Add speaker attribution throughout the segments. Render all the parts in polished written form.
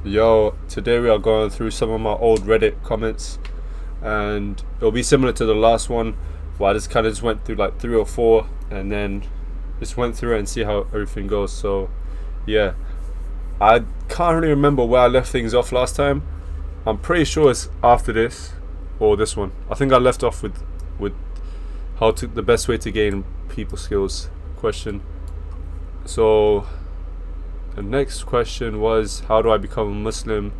Speaker 1: Yo, today we are going through some of my old Reddit comments, and it'll be similar to the last one, where I just kind of just went through like three or four, and then just went through it and see how everything goes. So, yeah, I can't really remember where I left things off last time. I'm pretty sure it's after this or this one. I think I left off with how to the best way to gain people skills question. So the next question was, how do I become a Muslim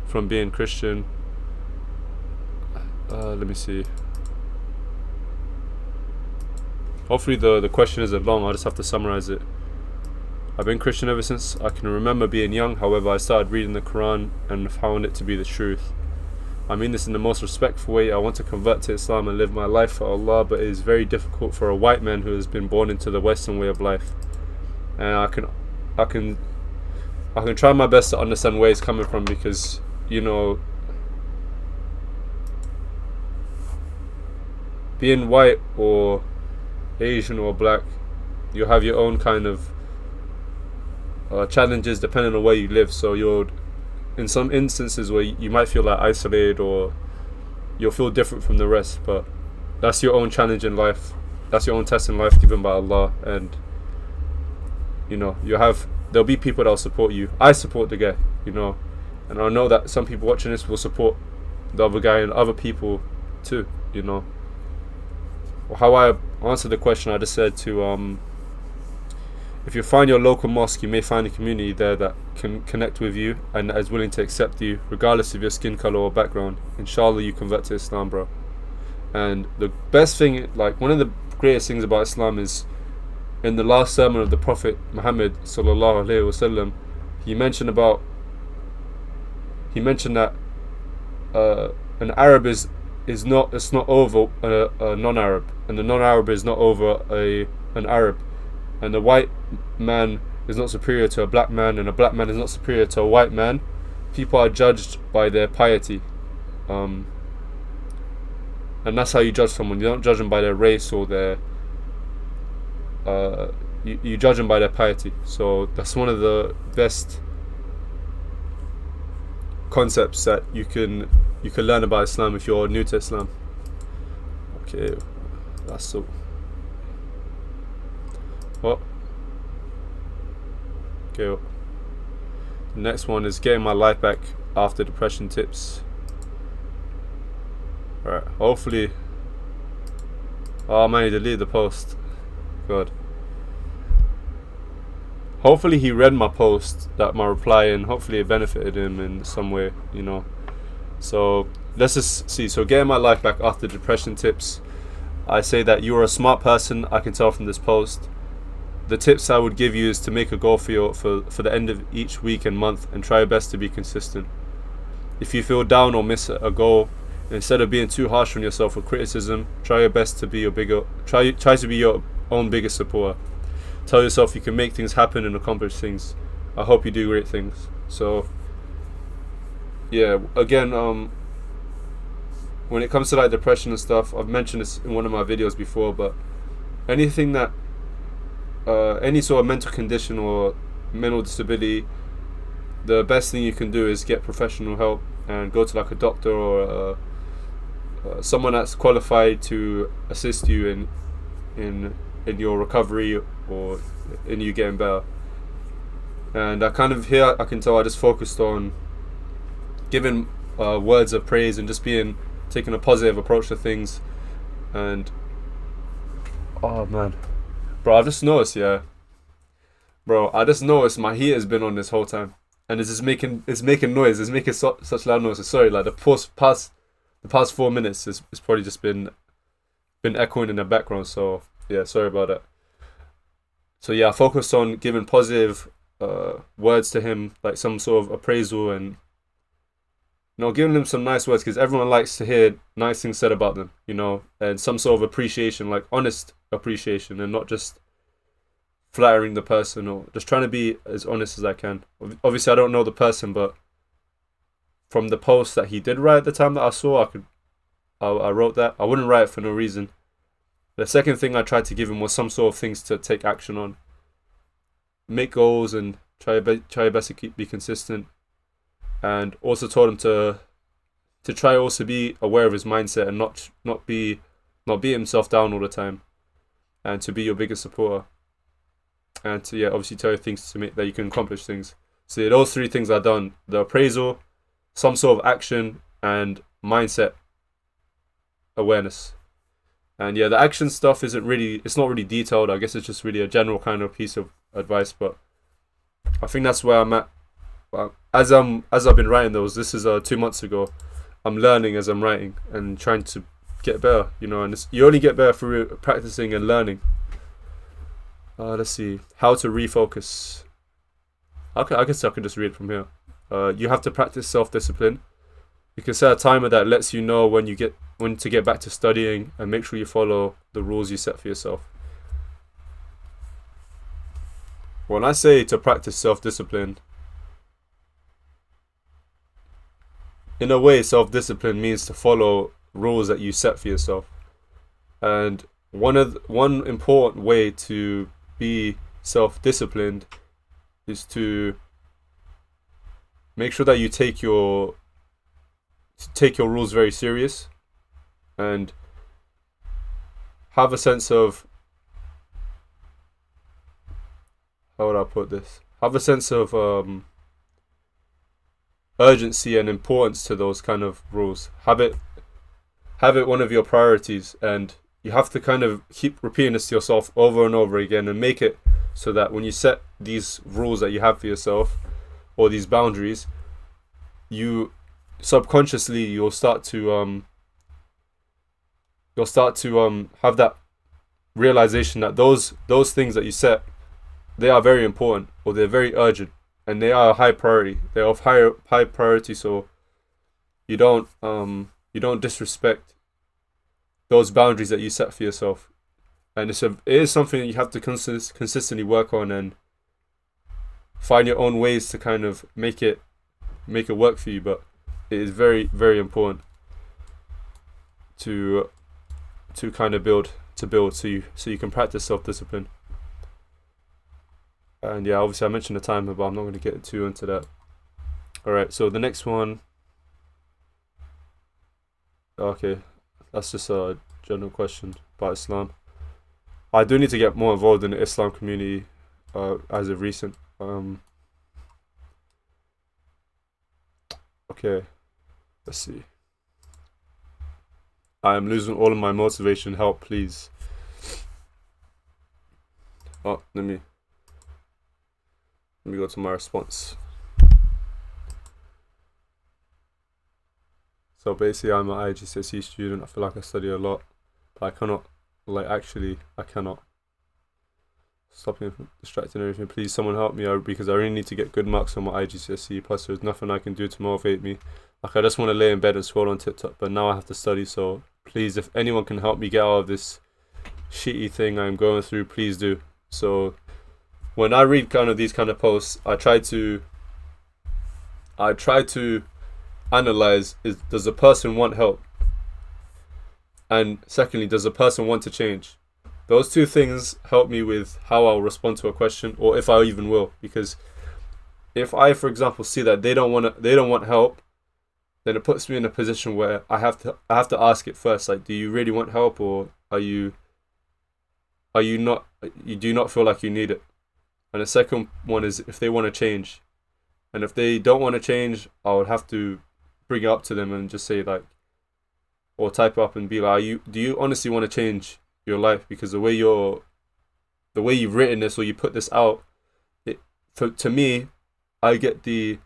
Speaker 1: from being Christian? Let me see. Hopefully the question isn't long. I'll just have to summarize it. I've been Christian ever since I can remember being young. However, I started reading the Quran and found it to be the truth. I mean this in the most respectful way. I want to convert to Islam and live my life for Allah, but it is very difficult for a white man who has been born into the Western way of life. And I can try my best to understand where he's coming from, because being white or Asian or black, you have your own kind of challenges depending on where you live. So you're in some instances where you might feel like isolated, or you'll feel different from the rest, but that's your own challenge in life. That's your own test in life given by Allah. And there'll be people that'll support you. I support the guy, and I know that some people watching this will support the other guy and other people too. How I answered the question, I just said to if you find your local mosque, you may find a community there that can connect with you and that is willing to accept you regardless of your skin color or background. Inshallah, you convert to Islam, bro. And the best thing, like one of the greatest things about Islam is, in the last sermon of the Prophet Muhammad sallallahu alaihi wasallam, he mentioned that an Arab is not over a non-Arab, and the non-Arab is not over an Arab, and the white man is not superior to a black man, and a black man is not superior to a white man. People are judged by their piety, and that's how you judge someone. You don't judge them by their race or their you judge them by their piety. So that's one of the best concepts that you can learn about Islam if you're new to Islam. Okay, that's so. What? Okay. The next one is getting my life back after depression tips. Alright, hopefully. Oh man, he deleted the post. God. Hopefully he read my post, my reply, and hopefully it benefited him in some way, So let's just see. So getting my life back after depression tips. I say that you're a smart person, I can tell from this post. The tips I would give you is to make a goal for the end of each week and month, and try your best to be consistent. If you feel down or miss a goal, instead of being too harsh on yourself with criticism, try your best to be try to be your own biggest supporter. Tell yourself you can make things happen and accomplish things. I hope you do great things. So yeah, again, when it comes to like depression and stuff, I've mentioned this in one of my videos before, but anything that any sort of mental condition or mental disability, the best thing you can do is get professional help and go to like a doctor or someone that's qualified to assist you in your recovery or in you getting better. And I can tell I just focused on giving words of praise and just taking a positive approach to things. And oh man, bro, I've just noticed, I just noticed my heat has been on this whole time, and it's making noise. It's making such loud noises. Sorry, like the past 4 minutes it's probably just been echoing in the background. So yeah, sorry about that. So yeah, I focused on giving positive words to him, like some sort of appraisal, and giving him some nice words, because everyone likes to hear nice things said about them, and some sort of appreciation, like honest appreciation, and not just flattering the person or just trying to be as honest as I can. Obviously, I don't know the person, but from the post that he did write at the time that I saw, I wrote that. I wouldn't write it for no reason. The second thing I tried to give him was some sort of things to take action on. make goals and try your best to be consistent. and also told him to try also be aware of his mindset and not beat himself down all the time, and to be your biggest supporter, and to obviously tell you things to make that you can accomplish things. So those three things are done: the appraisal, some sort of action, and mindset awareness. And the action stuff it's not really detailed. I guess it's just really a general kind of piece of advice, but I think that's where I'm at. As I've been writing those, this is 2 months ago. I'm learning as I'm writing and trying to get better, and you only get better through practicing and learning. Let's see. How to refocus. Okay, I guess I can just read from here. You have to practice self-discipline. You can set a timer that lets you know when to get back to studying, and make sure you follow the rules you set for yourself. When I say to practice self-discipline, in a way, self-discipline means to follow rules that you set for yourself. And one important way to be self-disciplined is to make sure that you take your rules very serious, and have a sense of, how would I put this? Have a sense of urgency and importance to those kind of rules. Have it one of your priorities, and you have to kind of keep repeating this to yourself over and over again, and make it so that when you set these rules that you have for yourself, or these boundaries, you subconsciously you'll start to have that realization that those things that you set, they are very important, or they're very urgent, and they are a high priority. They're of high priority, so you don't disrespect those boundaries that you set for yourself. And it is something that you have to consistently work on, and find your own ways to kind of make it work for you. But it is very, very important to kind of build so you can practice self-discipline. And obviously I mentioned the timer, but I'm not going to get too into that. Alright, so the next one, okay, that's just a general question about Islam. I do need to get more involved in the Islam community as of recent. Okay, let's see. I am losing all of my motivation. Help, please. Oh, let me go to my response. So basically, I'm an IGCSE student. I feel like I study a lot, but I cannot stop me from distracting everything. Please, someone help me out, because I really need to get good marks on my IGCSE. Plus, there's nothing I can do to motivate me. Like, I just want to lay in bed and scroll on TikTok, but now I have to study. So please, if anyone can help me get out of this shitty thing I'm going through, please do. So when I read kind of these kind of posts, I try to analyze, does the person want help? And secondly, does the person want to change? Those two things help me with how I'll respond to a question, or if I even will. Because if I, for example, see that they don't want help, then it puts me in a position where I have to ask it first. Like, do you really want help, or do you not feel like you need it? And the second one is if they want to change. And if they don't want to change, I would have to bring it up to them and just say, like, or type up and be like, do you honestly want to change your life? Because the way you've written this, or you put this out, to me, I get the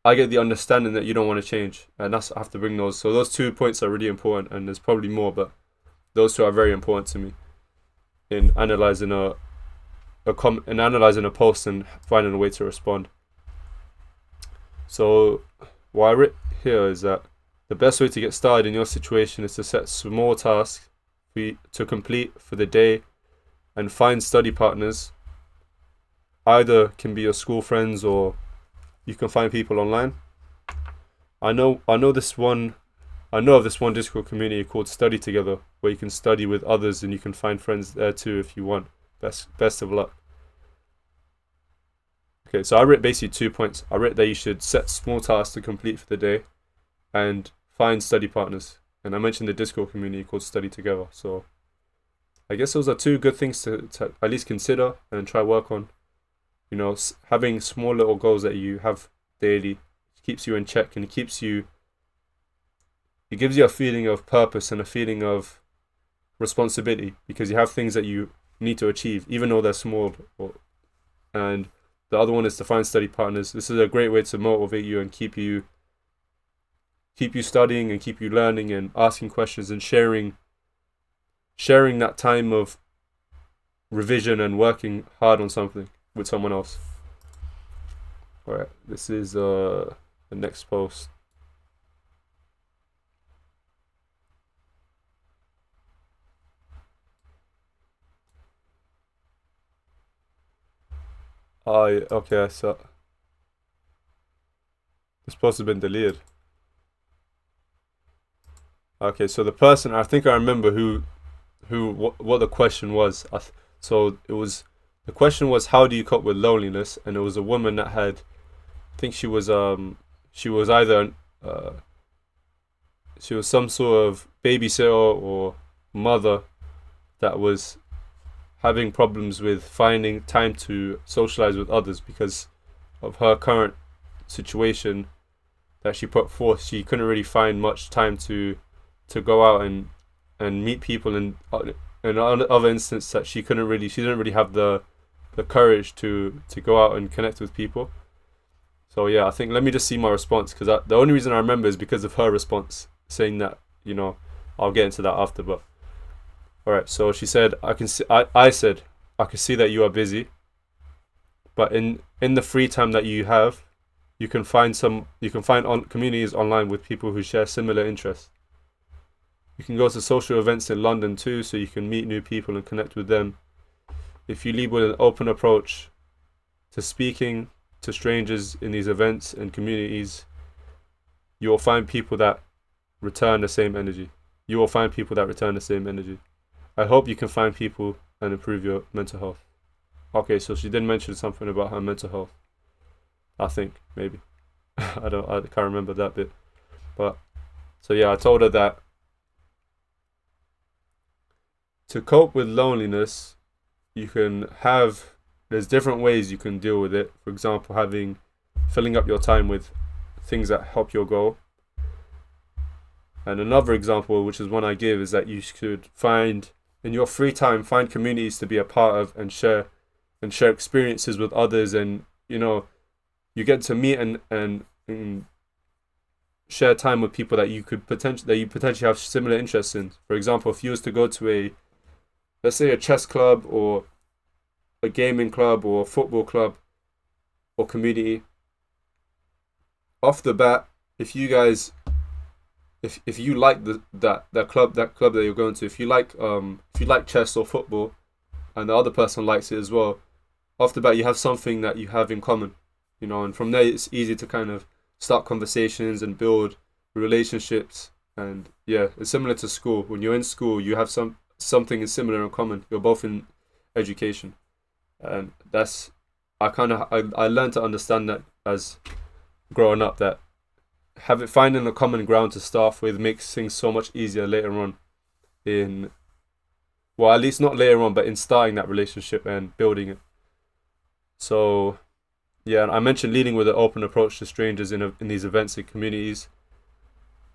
Speaker 1: understanding that you don't want to change, and I have to bring those. So those 2 points are really important, and there's probably more, but those two are very important to me in analyzing a post and finding a way to respond. So what I wrote here is that the best way to get started in your situation is to set small tasks to complete for the day, and find study partners. Either can be your school friends, or you can find people online. I know of this one Discord community called Study Together, where you can study with others, and you can find friends there too if you want. Best of luck. Okay, so I wrote basically 2 points. I wrote that you should set small tasks to complete for the day and find study partners. And I mentioned the Discord community called Study Together. So I guess those are two good things to at least consider and try work on. You know, having small little goals that you have daily keeps you in check, and it gives you a feeling of purpose and a feeling of responsibility, because you have things that you need to achieve, even though they're small. And the other one is to find study partners. This is a great way to motivate you and keep you studying and keep you learning and asking questions and sharing that time of revision and working hard on something with someone else. All right, this is the next post. Okay, so this post has been deleted. Okay, so the person, I think I remember what the question was. So it was, the question was, how do you cope with loneliness? And it was a woman that had, I think she was either she was some sort of babysitter or mother that was having problems with finding time to socialize with others because of her current situation that she put forth. She couldn't really find much time to go out and meet people, and other instances that she didn't really have the courage to go out and connect with people. So yeah, I think let me just see my response, because the only reason I remember is because of her response saying that, you know, I'll get into that after. But all right, so she said, I said, I can see that you are busy, but in the free time that you have, you can find communities online with people who share similar interests. You can go to social events in London too, so you can meet new people and connect with them. If you lead with an open approach to speaking to strangers in these events and communities, you will find people that return the same energy. I hope you can find people and improve your mental health. Okay, so she did mention something about her mental health. I think, maybe. I can't remember that bit. But, so yeah, I told her that to cope with loneliness, there's different ways you can deal with it. For example, filling up your time with things that help your goal. And another example, which is one I give, is that you should in your free time, find communities to be a part of and share experiences with others. And, you know, you get to meet and share time with people that you potentially have similar interests in. For example, if you was to go to let's say a chess club or a gaming club or a football club or community, off the bat, if you like that club that you're going to, if you like chess or football, and the other person likes it as well, off the bat you have something that you have in common, you know, and from there it's easy to kind of start conversations and build relationships. And yeah, it's similar to school. When you're in school, you have something similar in common. You're both in education, and I learned to understand that as growing up, that finding a common ground to start with makes things so much easier later on at least not later on, but in starting that relationship and building it. So yeah, and I mentioned leading with an open approach to strangers in these events and communities.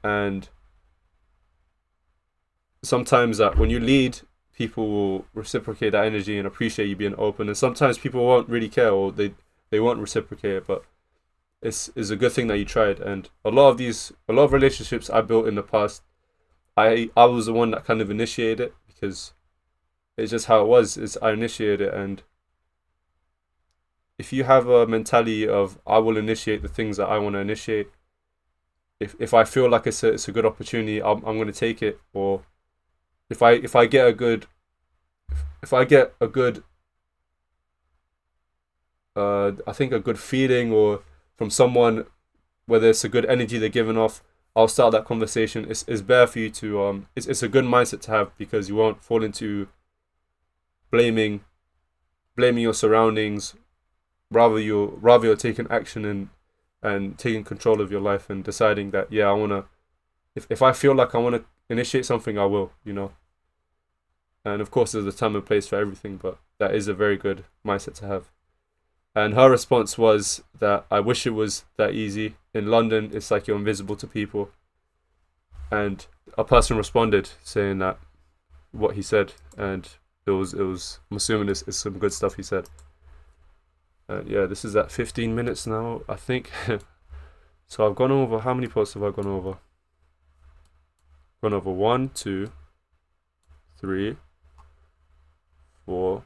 Speaker 1: And sometimes that when you lead, people will reciprocate that energy and appreciate you being open. And sometimes people won't really care, or they won't reciprocate it, but it's a good thing that you tried. And a lot of relationships I built in the past, I was the one that kind of initiated it, because it's just how it was. I initiated it. And if you have a mentality of, I will initiate the things that I want to initiate, if I feel like it's a good opportunity, I'm going to take it. Or if I get a good I think a good feeling, or from someone, whether it's a good energy they're giving off, I'll start that conversation. It's better for you to it's a good mindset to have, because you won't fall into blaming your surroundings, rather you're taking action and taking control of your life and deciding that, yeah, I wanna, if I feel like I wanna initiate something, I will, you know. And of course, there's a time and place for everything, but that is a very good mindset to have. And her response was that I wish it was that easy. In London, it's like you're invisible to people. And a person responded saying that what he said, and it was I'm assuming it's some good stuff he said. And yeah, this is at 15 minutes now, I think. So I've gone over, how many posts have I gone over? Gone over 1, 2, 3, 4,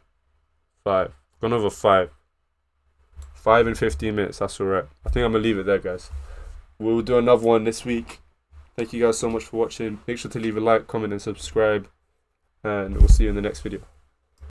Speaker 1: 5. Gone over 5. 5 and 15 minutes, that's alright. I think I'm gonna leave it there, guys. We'll do another one this week. Thank you guys so much for watching. Make sure to leave a like, comment, and subscribe. And we'll see you in the next video.